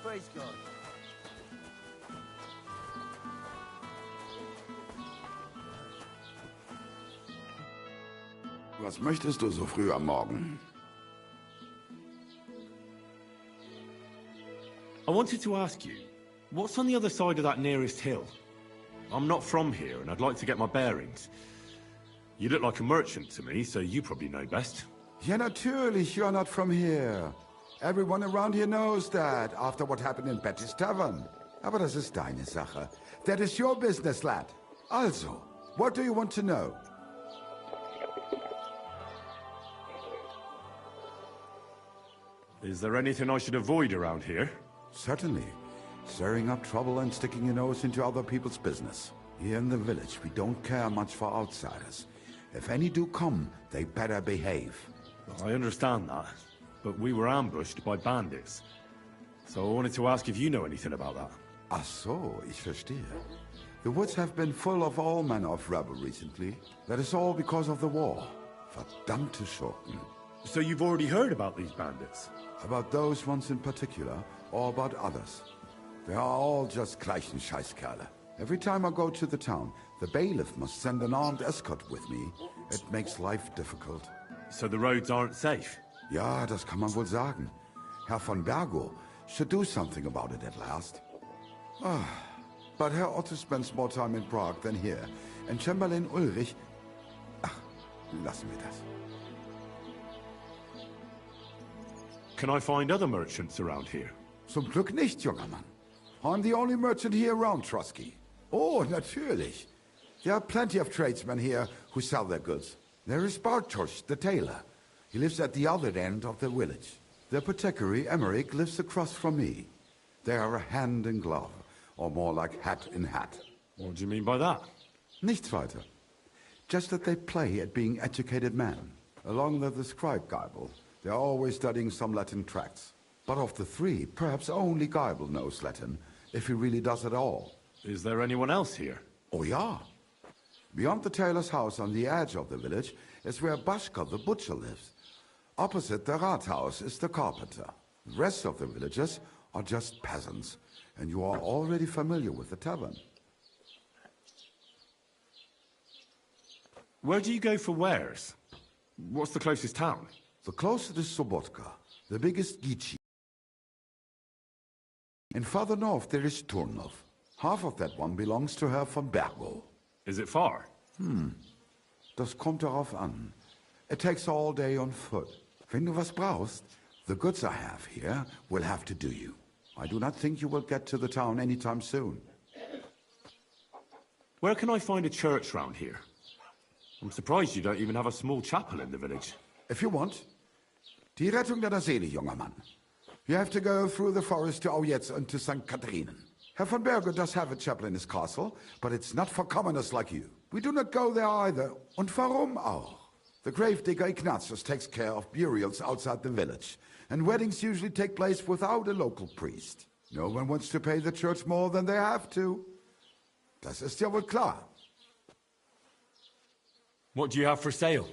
Praise God. Was möchtest du so früh am Morgen? I wanted to ask you, what's on the other side of that nearest hill? I'm not from here, and I'd like to get my bearings. You look like a merchant to me, so you probably know best. Ja, natürlich, you're not from here. Everyone around here knows that, after what happened in Betty's Tavern. Aber das ist deine Sache. That is your business, lad. Also, what do you want to know? Is there anything I should avoid around here? Certainly. Stirring up trouble and sticking your nose into other people's business. Here in the village, we don't care much for outsiders. If any do come, they better behave. I understand that, but we were ambushed by bandits. So I wanted to ask if you know anything about that. Ach so, ich verstehe. The woods have been full of all manner of rebel recently. That is all because of the war. Verdammte Schurken. So you've already heard about these bandits? About those ones in particular, or about others. They are all just gleichen Scheißkerle. Every time I go to the town, the bailiff must send an armed escort with me. It makes life difficult. So the roads aren't safe? Ja, das kann man wohl sagen. Herr von Bergo should do something about it at last. But Herr Otto spends more time in Prague than here. And Chamberlain Ulrich... Ach, lassen wir das. Can I find other merchants around here? Zum Glück nicht, junger Mann. I'm the only merchant here around, Trusky. Oh, natürlich. There are plenty of tradesmen here who sell their goods. There is Bartosz, the tailor. He lives at the other end of the village. The apothecary, Emmerich, lives across from me. They are a hand in glove, or more like hat in hat. What do you mean by that? Nichts weiter. Just that they play at being educated men. Along with the scribe Geibel, they are always studying some Latin tracts. But of the three, perhaps only Geibel knows Latin, if he really does at all. Is there anyone else here? Oh, ja. Beyond the tailor's house on the edge of the village is where Bashka the butcher lives. Opposite the Rathaus is the carpenter. The rest of the villagers are just peasants, and you are already familiar with the tavern. Where do you go for wares? What's the closest town? The closest is Sobotka, the biggest Gichi. And further north there is Turnov. Half of that one belongs to Herr von Bergo. Is it far? Das kommt darauf an. It takes all day on foot. Wenn du was brauchst, the goods I have here will have to do you. I do not think you will get to the town anytime soon. Where can I find a church round here? I'm surprised you don't even have a small chapel in the village. If you want. Die Rettung deiner Seele, junger Mann. You have to go through the forest to Aujetz and to St. Catharinen. Herr von Berger does have a chapel in his castle, but it's not for commoners like you. We do not go there either. Und warum auch? The gravedigger Ignatius takes care of burials outside the village, and weddings usually take place without a local priest. No one wants to pay the church more than they have to. Das ist ja wohl klar. What do you have for sale?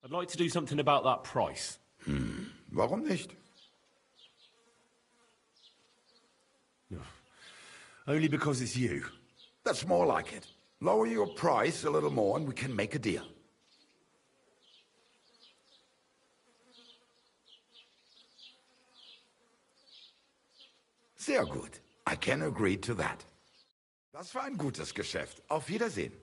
I'd like to do something about that price. Warum nicht? Only because it's you. That's more like it. Lower your price a little more and we can make a deal. Sehr gut. I can agree to that. Das war ein gutes Geschäft. Auf Wiedersehen.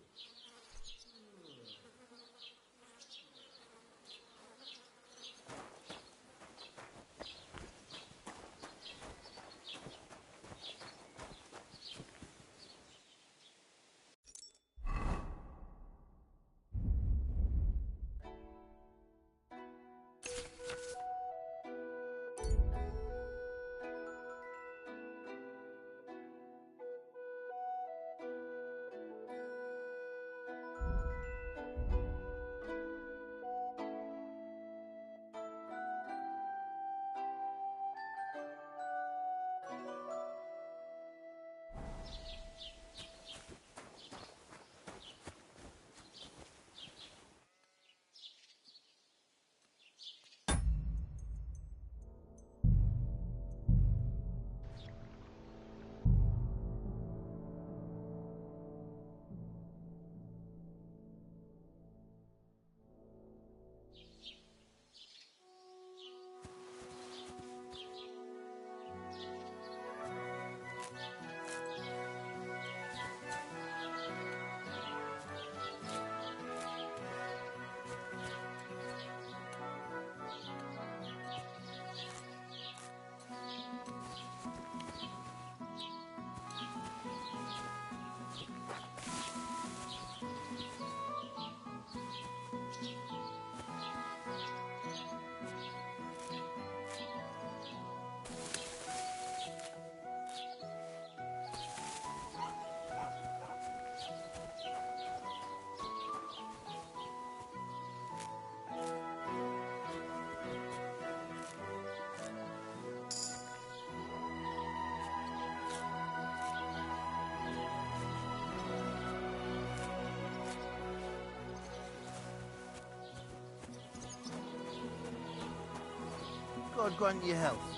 God grant you health.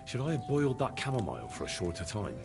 Should I have boiled that chamomile for a shorter time?